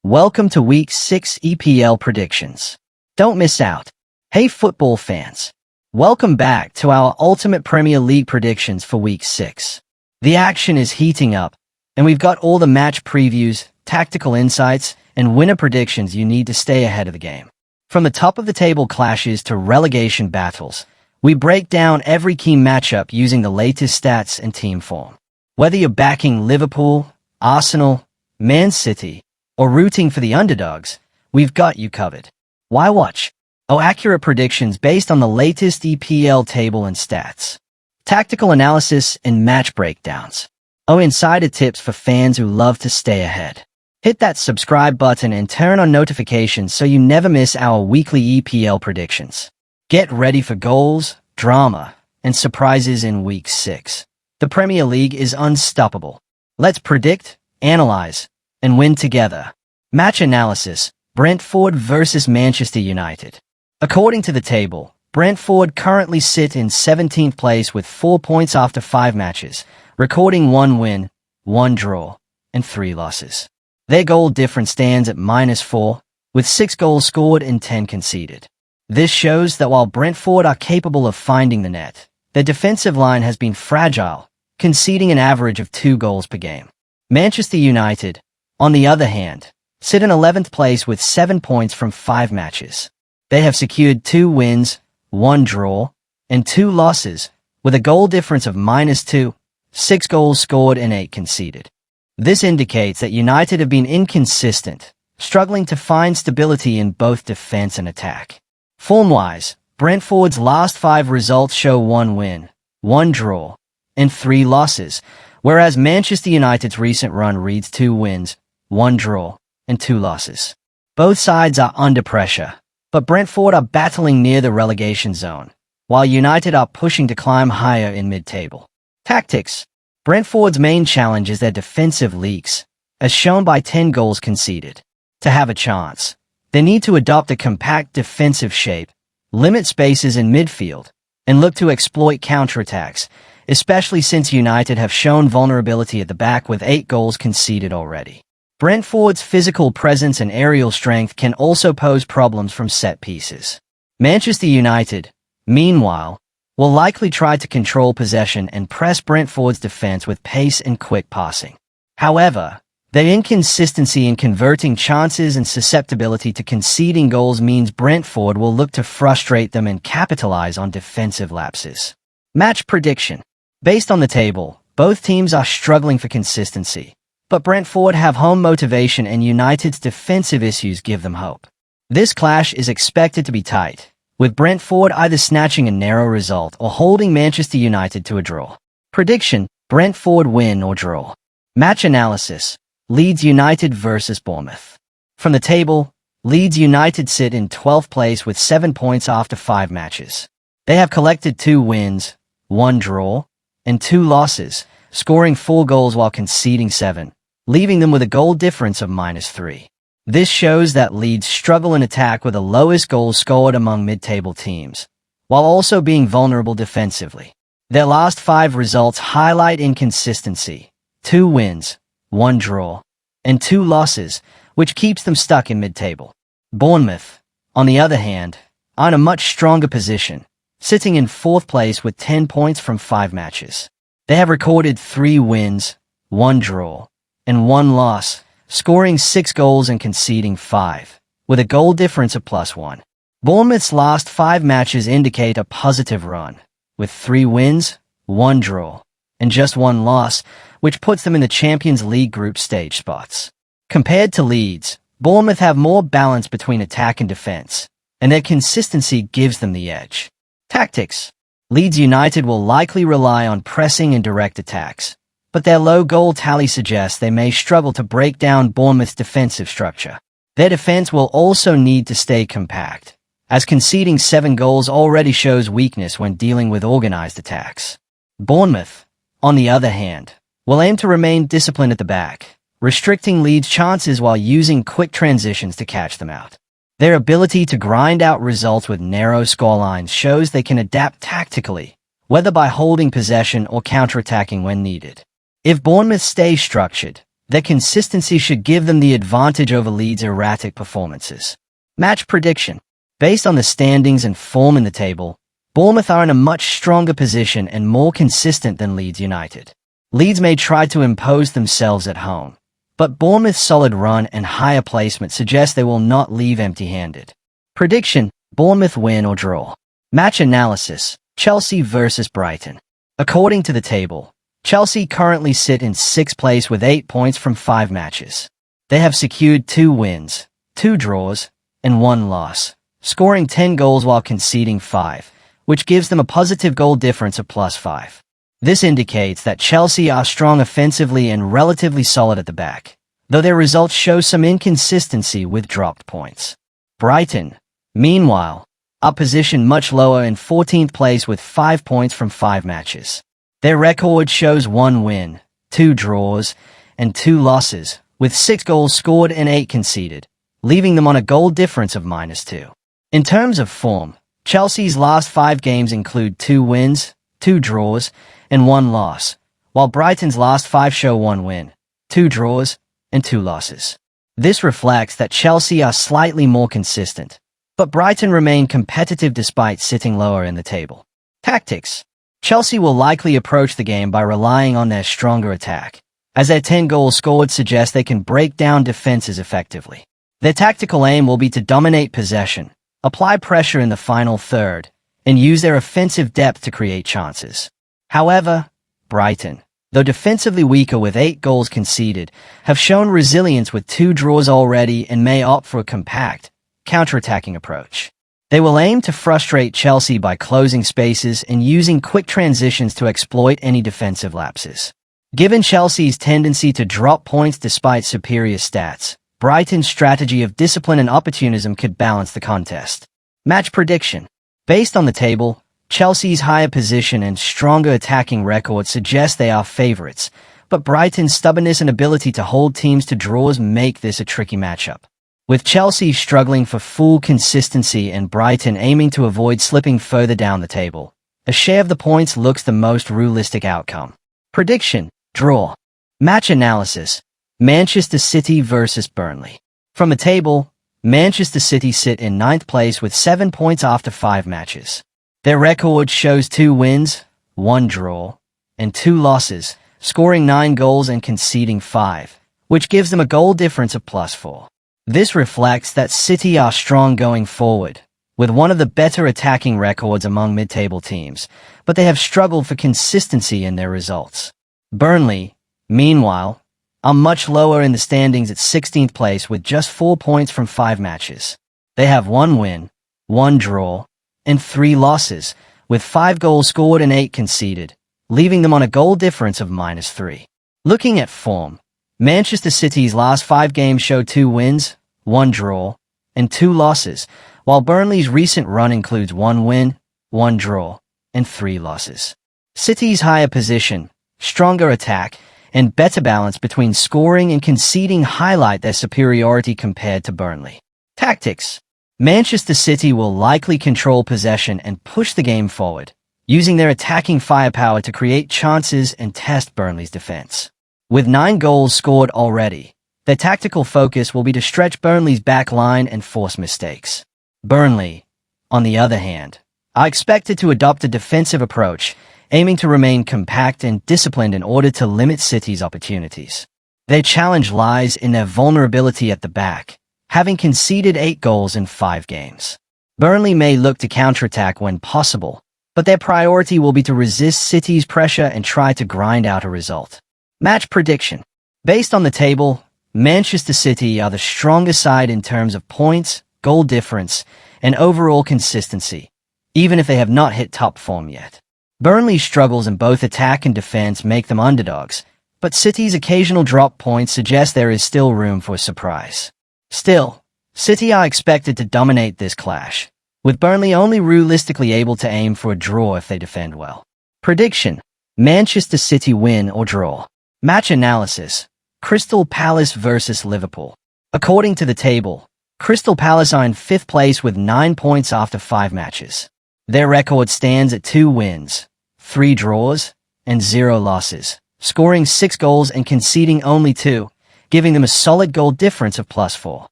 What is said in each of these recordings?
Welcome to Week 6 EPL predictions. Don't miss out. Hey football fans. Welcome back to our ultimate Premier League predictions for Week 6. The action is heating up, and we've got all the match previews, tactical insights, and winner predictions you need to stay ahead of the game. From the top-of-the-table clashes to relegation battles, we break down every key matchup using the latest stats and team form. Whether you're backing Liverpool, Arsenal, Man City, or rooting for the underdogs, we've got you covered. Why watch? Accurate predictions based on the latest EPL table and stats. Tactical analysis and match breakdowns. Insider tips for fans who love to stay ahead. Hit that subscribe button and turn on notifications so you never miss our weekly EPL predictions. Get ready for goals, drama, and surprises in Week 6. The Premier League is unstoppable. Let's predict, analyze, and win together. Match analysis: Brentford versus Manchester United. According to the table, Brentford currently sit in 17th place with 4 points after 5 matches, recording 1 win, 1 draw, and 3 losses. Their goal difference stands at -4, with 6 goals scored and 10 conceded. This shows that while Brentford are capable of finding the net, their defensive line has been fragile, conceding an average of 2 goals per game. Manchester United, on the other hand, sit in 11th place with 7 points from 5 matches. They have secured 2 wins, 1 draw, and 2 losses, with a goal difference of -2, 6 goals scored and 8 conceded. This indicates that United have been inconsistent, struggling to find stability in both defense and attack. Form-wise, Brentford's last 5 results show 1 win, 1 draw, and 3 losses, whereas Manchester United's recent run reads 2 wins, 1 draw, and 2 losses. Both sides are under pressure, but Brentford are battling near the relegation zone, while United are pushing to climb higher in mid-table. Tactics: Brentford's main challenge is their defensive leaks, as shown by 10 goals conceded. To have a chance, they need to adopt a compact defensive shape, limit spaces in midfield, and look to exploit counterattacks, especially since United have shown vulnerability at the back with 8 goals conceded already. Brentford's physical presence and aerial strength can also pose problems from set pieces. Manchester United, meanwhile, will likely try to control possession and press Brentford's defense with pace and quick passing. However, their inconsistency in converting chances and susceptibility to conceding goals means Brentford will look to frustrate them and capitalize on defensive lapses. Match prediction: based on the table, both teams are struggling for consistency, but Brentford have home motivation and United's defensive issues give them hope. This clash is expected to be tight, with Brentford either snatching a narrow result or holding Manchester United to a draw. Prediction: Brentford win or draw. Match analysis: Leeds United versus Bournemouth. From the table, Leeds United sit in 12th place with 7 points after 5 matches. They have collected 2 wins, 1 draw, and 2 losses, scoring 4 goals while conceding 7, leaving them with a goal difference of -3. This shows that Leeds struggle in attack with the lowest goals scored among mid-table teams, while also being vulnerable defensively. Their last 5 results highlight inconsistency: 2 wins, 1 draw, and 2 losses, which keeps them stuck in mid-table. Bournemouth, on the other hand, are in a much stronger position, sitting in 4th place with 10 points from 5 matches. They have recorded 3 wins, 1 draw, and 1 loss, scoring 6 goals and conceding 5, with a goal difference of +1. Bournemouth's last 5 matches indicate a positive run, with 3 wins, 1 draw, and just 1 loss, which puts them in the Champions League group stage spots. Compared to Leeds, Bournemouth have more balance between attack and defense, and their consistency gives them the edge. Tactics: Leeds United will likely rely on pressing and direct attacks, but their low goal tally suggests they may struggle to break down Bournemouth's defensive structure. Their defense will also need to stay compact, as conceding 7 goals already shows weakness when dealing with organized attacks. Bournemouth, on the other hand, will aim to remain disciplined at the back, restricting Leeds' chances while using quick transitions to catch them out. Their ability to grind out results with narrow scorelines shows they can adapt tactically, whether by holding possession or counterattacking when needed. If Bournemouth stays structured, Their consistency should give them the advantage over Leeds' erratic performances. Match prediction. Based on the standings and form in the table, Bournemouth are in a much stronger position and more consistent than Leeds United. Leeds may try to impose themselves at home, but Bournemouth's solid run and higher placement suggest they will not leave empty-handed. Prediction: Bournemouth win or draw. Match analysis: Chelsea versus Brighton. According to the table, Chelsea currently sit in 6th place with 8 points from 5 matches. They have secured 2 wins, 2 draws, and 1 loss, scoring 10 goals while conceding 5, which gives them a positive goal difference of +5. This indicates that Chelsea are strong offensively and relatively solid at the back, though their results show some inconsistency with dropped points. Brighton, meanwhile, are positioned much lower in 14th place with 5 points from 5 matches. Their record shows 1 win, 2 draws, and 2 losses, with 6 goals scored and 8 conceded, leaving them on a goal difference of -2. In terms of form, Chelsea's last 5 games include 2 wins, 2 draws, and 1 loss, while Brighton's last 5 show 1 win, 2 draws, and 2 losses. This reflects that Chelsea are slightly more consistent, but Brighton remain competitive despite sitting lower in the table. Tactics. Chelsea will likely approach the game by relying on their stronger attack, as their 10 goals scored suggest they can break down defenses effectively. Their tactical aim will be to dominate possession, apply pressure in the final third, and use their offensive depth to create chances. However, Brighton, though defensively weaker with 8 goals conceded, have shown resilience with 2 draws already and may opt for a compact, counter-attacking approach. They will aim to frustrate Chelsea by closing spaces and using quick transitions to exploit any defensive lapses. Given Chelsea's tendency to drop points despite superior stats, Brighton's strategy of discipline and opportunism could balance the contest. Match prediction. Based on the table, Chelsea's higher position and stronger attacking record suggest they are favorites, but Brighton's stubbornness and ability to hold teams to draws make this a tricky matchup. With Chelsea struggling for full consistency and Brighton aiming to avoid slipping further down the table, a share of the points looks the most realistic outcome. Prediction: draw. Match analysis: Manchester City versus Burnley. From the table, Manchester City sit in 9th place with 7 points after 5 matches. Their record shows 2 wins, 1 draw, and 2 losses, scoring 9 goals and conceding 5, which gives them a goal difference of +4. This reflects that City are strong going forward, with one of the better attacking records among mid-table teams, but they have struggled for consistency in their results. Burnley, meanwhile, are much lower in the standings at 16th place with just 4 points from 5 matches. They have 1 win, 1 draw, and 3 losses, with 5 goals scored and 8 conceded, leaving them on a goal difference of -3. Looking at form, Manchester City's last 5 games show 2 wins, 1 draw, and 2 losses, while Burnley's recent run includes 1 win, 1 draw, and 3 losses. City's higher position, stronger attack, and better balance between scoring and conceding highlight their superiority compared to Burnley. Tactics. Manchester City will likely control possession and push the game forward, using their attacking firepower to create chances and test Burnley's defense. With 9 goals scored already, their tactical focus will be to stretch Burnley's back line and force mistakes. Burnley, on the other hand, are expected to adopt a defensive approach, aiming to remain compact and disciplined in order to limit City's opportunities. Their challenge lies in their vulnerability at the back, having conceded 8 goals in 5 games. Burnley may look to counterattack when possible, but their priority will be to resist City's pressure and try to grind out a result. Match prediction. Based on the table, Manchester City are the strongest side in terms of points, goal difference, and overall consistency, even if they have not hit top form yet. Burnley's struggles in both attack and defense make them underdogs, but City's occasional drop points suggest there is still room for a surprise. Still, City are expected to dominate this clash, with Burnley only realistically able to aim for a draw if they defend well. Prediction: Manchester City win or draw. Match analysis: Crystal Palace versus Liverpool. According to the table, Crystal Palace are in 5th place with 9 points after 5 matches. Their record stands at 2 wins, 3 draws, and 0 losses, scoring 6 goals and conceding only 2, giving them a solid goal difference of +4.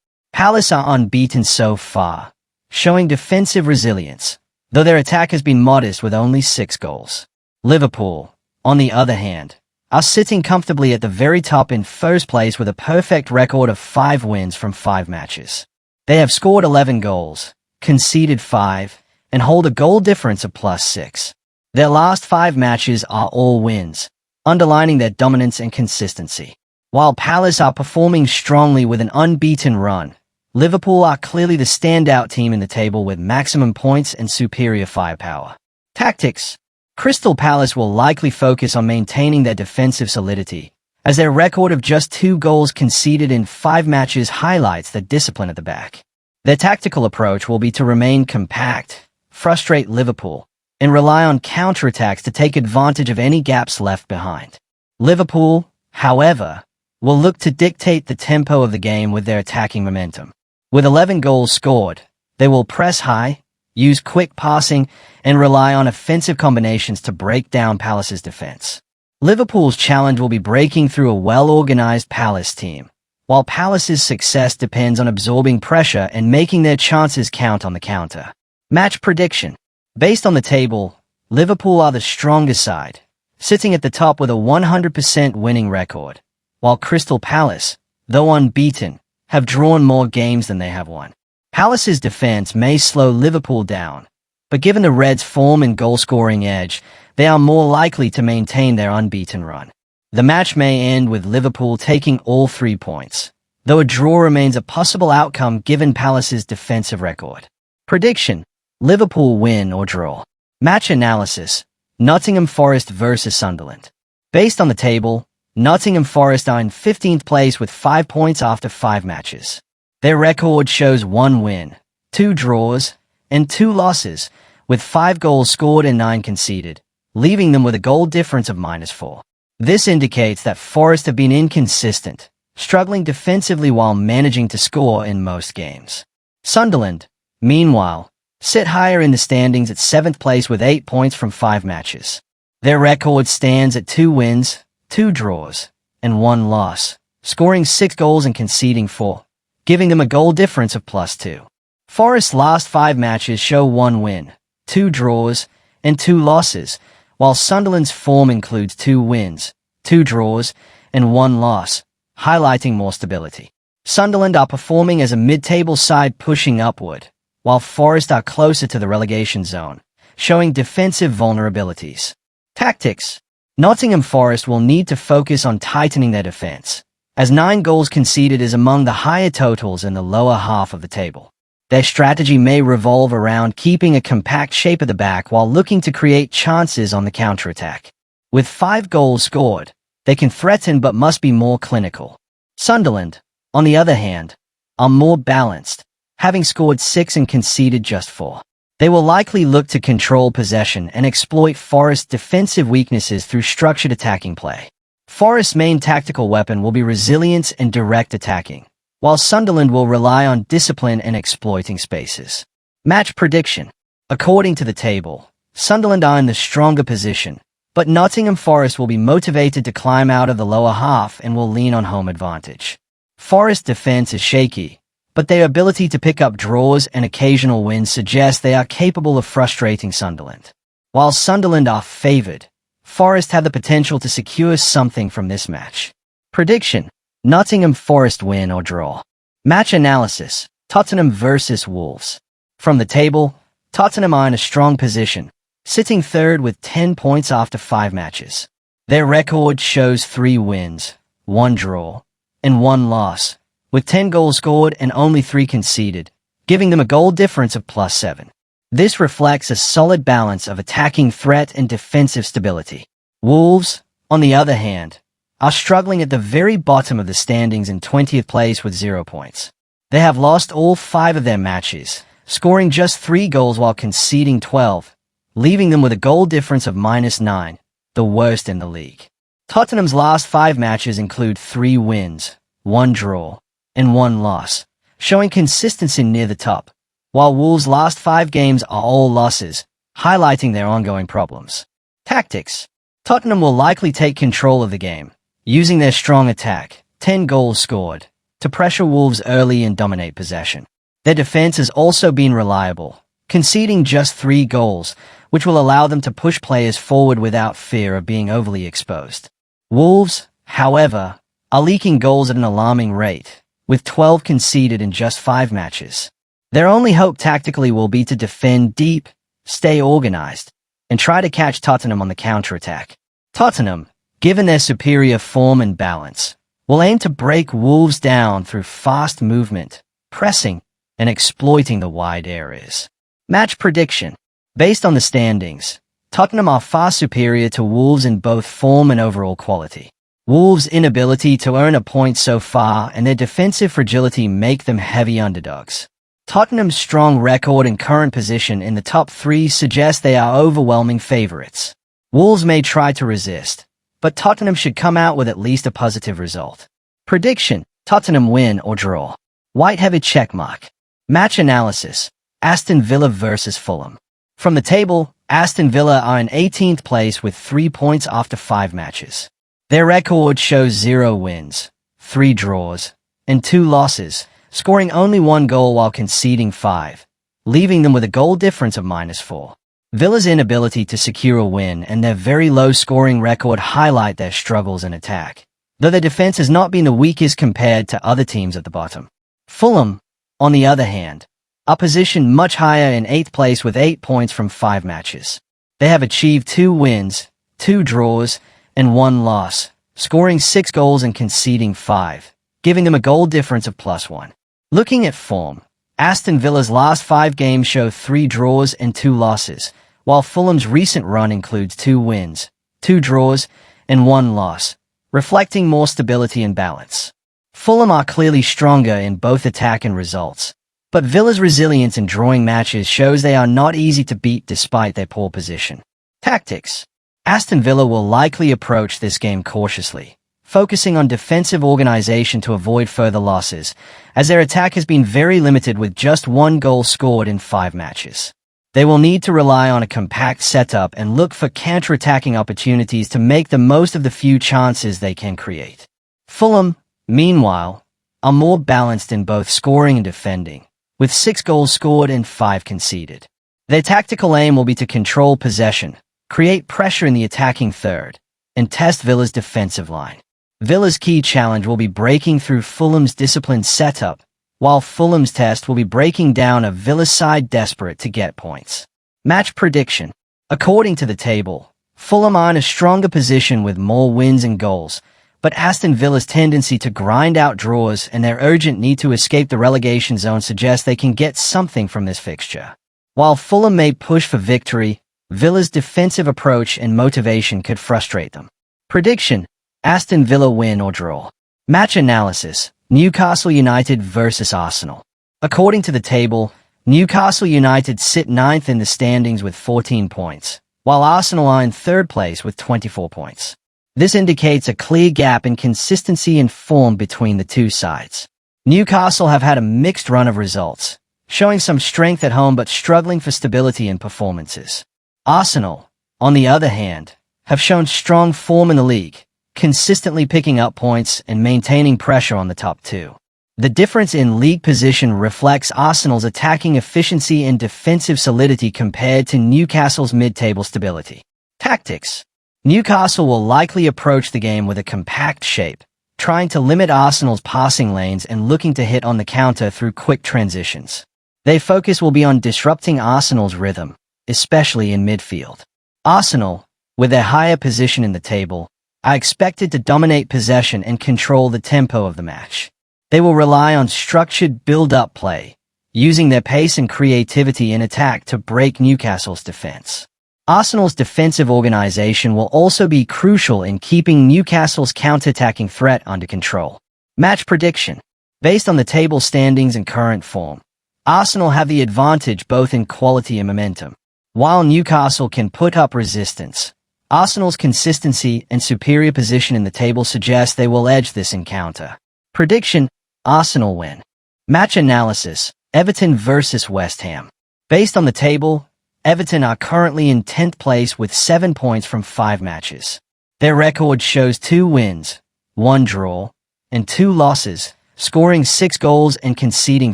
Palace are unbeaten so far, showing defensive resilience, though their attack has been modest with only 6 goals. Liverpool, on the other hand, are sitting comfortably at the very top in first place with a perfect record of 5 wins from 5 matches. They have scored 11 goals, conceded 5, and hold a goal difference of +6. Their last 5 matches are all wins, underlining their dominance and consistency. While Palace are performing strongly with an unbeaten run, Liverpool are clearly the standout team in the table with maximum points and superior firepower. Tactics. Crystal Palace will likely focus on maintaining their defensive solidity, as their record of just 2 goals conceded in 5 matches highlights their discipline at the back. Their tactical approach will be to remain compact, frustrate Liverpool, and rely on counterattacks to take advantage of any gaps left behind. Liverpool, however, will look to dictate the tempo of the game with their attacking momentum. With 11 goals scored, they will press high, use quick passing, and rely on offensive combinations to break down Palace's defense. Liverpool's challenge will be breaking through a well-organized Palace team, while Palace's success depends on absorbing pressure and making their chances count on the counter. Match prediction. Based on the table, Liverpool are the strongest side, sitting at the top with a 100% winning record, while Crystal Palace, though unbeaten, have drawn more games than they have won. Palace's defense may slow Liverpool down, but given the Reds' form and goal-scoring edge, they are more likely to maintain their unbeaten run. The match may end with Liverpool taking all 3 points, though a draw remains a possible outcome given Palace's defensive record. Prediction: Liverpool win or draw. Match analysis: Nottingham Forest vs Sunderland. Based on the table, Nottingham Forest are in 15th place with 5 points after 5 matches. Their record shows 1 win, 2 draws, and 2 losses, with 5 goals scored and 9 conceded, leaving them with a goal difference of -4. This indicates that Forest have been inconsistent, struggling defensively while managing to score in most games. Sunderland, meanwhile, sit higher in the standings at 7th place with 8 points from 5 matches. Their record stands at 2 wins, 2 draws, and 1 loss, scoring 6 goals and conceding 4, giving them a goal difference of +2. Forest's last 5 matches show 1 win, 2 draws, and 2 losses, while Sunderland's form includes 2 wins, 2 draws, and 1 loss, highlighting more stability. Sunderland are performing as a mid-table side pushing upward, while Forest are closer to the relegation zone, showing defensive vulnerabilities. Tactics. Nottingham Forest will need to focus on tightening their defense, as 9 goals conceded is among the higher totals in the lower half of the table. Their strategy may revolve around keeping a compact shape at the back while looking to create chances on the counterattack. With 5 goals scored, they can threaten but must be more clinical. Sunderland, on the other hand, are more balanced, having scored 6 and conceded just 4. They will likely look to control possession and exploit Forest's defensive weaknesses through structured attacking play. Forest's main tactical weapon will be resilience and direct attacking, while Sunderland will rely on discipline and exploiting spaces. Match prediction. According to the table, Sunderland are in the stronger position, but Nottingham Forest will be motivated to climb out of the lower half and will lean on home advantage. Forest's defense is shaky, but their ability to pick up draws and occasional wins suggests they are capable of frustrating Sunderland. While Sunderland are favored, Forest have the potential to secure something from this match. Prediction: Nottingham Forest win or draw. Match analysis: Tottenham vs Wolves. From the table, Tottenham are in a strong position, sitting third with 10 points after 5 matches. Their record shows 3 wins, 1 draw, and 1 loss, with 10 goals scored and only 3 conceded, giving them a goal difference of +7. This reflects a solid balance of attacking threat and defensive stability. Wolves, on the other hand, are struggling at the very bottom of the standings in 20th place with 0 points. They have lost all 5 of their matches, scoring just 3 goals while conceding 12, leaving them with a goal difference of -9, the worst in the league. Tottenham's last 5 matches include 3 wins, 1 draw, and 1 loss, showing consistency near the top, while Wolves' last 5 games are all losses, highlighting their ongoing problems. Tactics. Tottenham will likely take control of the game, using their strong attack, 10 goals scored, to pressure Wolves early and dominate possession. Their defense has also been reliable, conceding just 3 goals, which will allow them to push players forward without fear of being overly exposed. Wolves, however, are leaking goals at an alarming rate, with 12 conceded in just 5 matches. Their only hope tactically will be to defend deep, stay organized, and try to catch Tottenham on the counter-attack. Tottenham, given their superior form and balance, will aim to break Wolves down through fast movement, pressing, and exploiting the wide areas. Match prediction. Based on the standings, Tottenham are far superior to Wolves in both form and overall quality. Wolves' inability to earn a point so far and their defensive fragility make them heavy underdogs. Tottenham's strong record and current position in the top 3 suggest they are overwhelming favorites. Wolves may try to resist, but Tottenham should come out with at least a positive result. Prediction: Tottenham win or draw. White-headed checkmark. Match analysis: Aston Villa versus Fulham. From the table, Aston Villa are in 18th place with 3 points after 5 matches. Their record shows 0 wins, 3 draws, and 2 losses, scoring only 1 goal while conceding 5, leaving them with a goal difference of -4. Villa's inability to secure a win and their very low scoring record highlight their struggles in attack, though their defense has not been the weakest compared to other teams at the bottom. Fulham, on the other hand, are positioned much higher in 8th place with 8 points from 5 matches. They have achieved 2 wins, 2 draws, and 1 loss, scoring 6 goals and conceding 5, giving them a goal difference of +1. Looking at form, Aston Villa's last 5 games show 3 draws and 2 losses, while Fulham's recent run includes 2 wins, 2 draws, and 1 loss, reflecting more stability and balance. Fulham are clearly stronger in both attack and results, but Villa's resilience in drawing matches shows they are not easy to beat despite their poor position. Tactics. Aston Villa will likely approach this game cautiously, focusing on defensive organization to avoid further losses, as their attack has been very limited with just 1 goal scored in 5 matches. They will need to rely on a compact setup and look for counter-attacking opportunities to make the most of the few chances they can create. Fulham, meanwhile, are more balanced in both scoring and defending, with 6 goals scored and 5 conceded. Their tactical aim will be to control possession, create pressure in the attacking third, and test Villa's defensive line. Villa's key challenge will be breaking through Fulham's disciplined setup, while Fulham's test will be breaking down a Villa side desperate to get points. Match prediction. According to the table, Fulham are in a stronger position with more wins and goals, but Aston Villa's tendency to grind out draws and their urgent need to escape the relegation zone suggests they can get something from this fixture. While Fulham may push for victory, Villa's defensive approach and motivation could frustrate them. Prediction: Aston Villa win or draw. Match analysis: Newcastle United versus Arsenal. According to the table, Newcastle United sit 9th in the standings with 14 points, while Arsenal are in 3rd place with 24 points. This indicates a clear gap in consistency and form between the two sides. Newcastle have had a mixed run of results, showing some strength at home but struggling for stability in performances. Arsenal, on the other hand, have shown strong form in the league, consistently picking up points and maintaining pressure on the top 2. The difference in league position reflects Arsenal's attacking efficiency and defensive solidity compared to Newcastle's mid-table stability. Tactics. Newcastle will likely approach the game with a compact shape, trying to limit Arsenal's passing lanes and looking to hit on the counter through quick transitions. Their focus will be on disrupting Arsenal's rhythm, especially in midfield. Arsenal, with their higher position in the table, are expected to dominate possession and control the tempo of the match. They will rely on structured build-up play, using their pace and creativity in attack to break Newcastle's defense. Arsenal's defensive organization will also be crucial in keeping Newcastle's counter-attacking threat under control. Match prediction. Based on the table standings and current form, Arsenal have the advantage both in quality and momentum. While Newcastle can put up resistance, Arsenal's consistency and superior position in the table suggest they will edge this encounter. Prediction: Arsenal win. Match analysis: Everton versus West Ham. Based on the table, Everton are currently in 10th place with 7 points from 5 matches. Their record shows 2 wins, 1 draw, and 2 losses, scoring 6 goals and conceding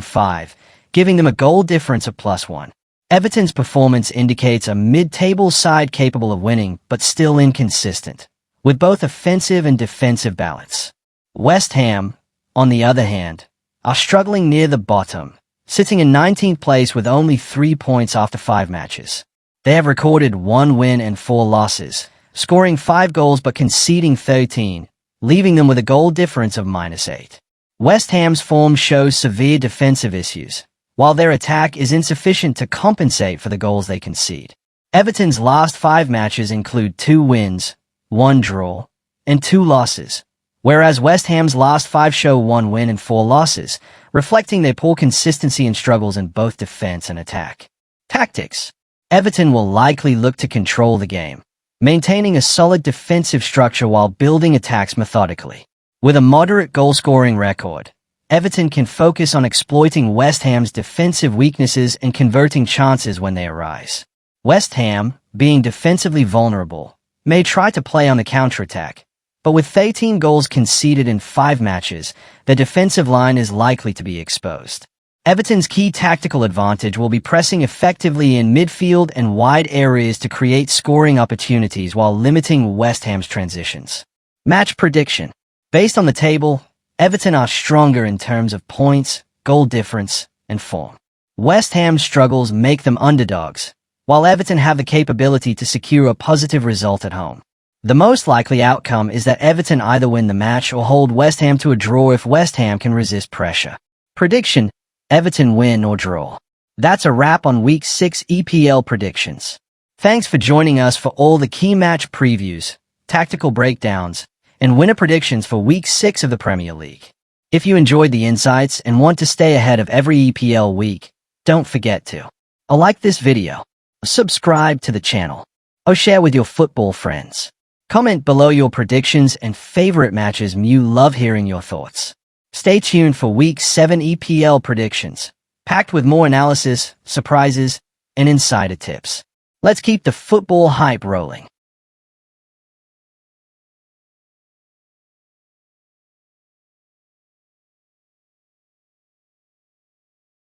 5, giving them a goal difference of +1. Everton's performance indicates a mid-table side capable of winning, but still inconsistent, with both offensive and defensive balance. West Ham, on the other hand, are struggling near the bottom, sitting in 19th place with only 3 points after 5 matches. They have recorded 1 win and 4 losses, scoring 5 goals but conceding 13, leaving them with a goal difference of -8. West Ham's form shows severe defensive issues, while their attack is insufficient to compensate for the goals they concede. Everton's last 5 matches include 2 wins, 1 draw, and 2 losses, whereas West Ham's last 5 show 1 win and 4 losses, reflecting their poor consistency and struggles in both defense and attack. Tactics. Everton will likely look to control the game, maintaining a solid defensive structure while building attacks methodically. With a moderate goal-scoring record, Everton can focus on exploiting West Ham's defensive weaknesses and converting chances when they arise. West Ham, being defensively vulnerable, may try to play on the counterattack, but with 13 goals conceded in 5 matches, the defensive line is likely to be exposed. Everton's key tactical advantage will be pressing effectively in midfield and wide areas to create scoring opportunities while limiting West Ham's transitions. Match prediction. Based on the table, Everton are stronger in terms of points, goal difference, and form. West Ham's struggles make them underdogs, while Everton have the capability to secure a positive result at home. The most likely outcome is that Everton either win the match or hold West Ham to a draw if West Ham can resist pressure. Prediction: Everton win or draw. That's a wrap on Week 6 EPL predictions. Thanks for joining us for all the key match previews, tactical breakdowns, and winner predictions for Week 6 of the Premier League. If you enjoyed the insights and want to stay ahead of every EPL week, don't forget to like this video, subscribe to the channel, or share with your football friends. Comment below your predictions and favorite matches. You love hearing your thoughts. Stay tuned for Week 7 EPL predictions, packed with more analysis, surprises, and insider tips. Let's keep the football hype rolling.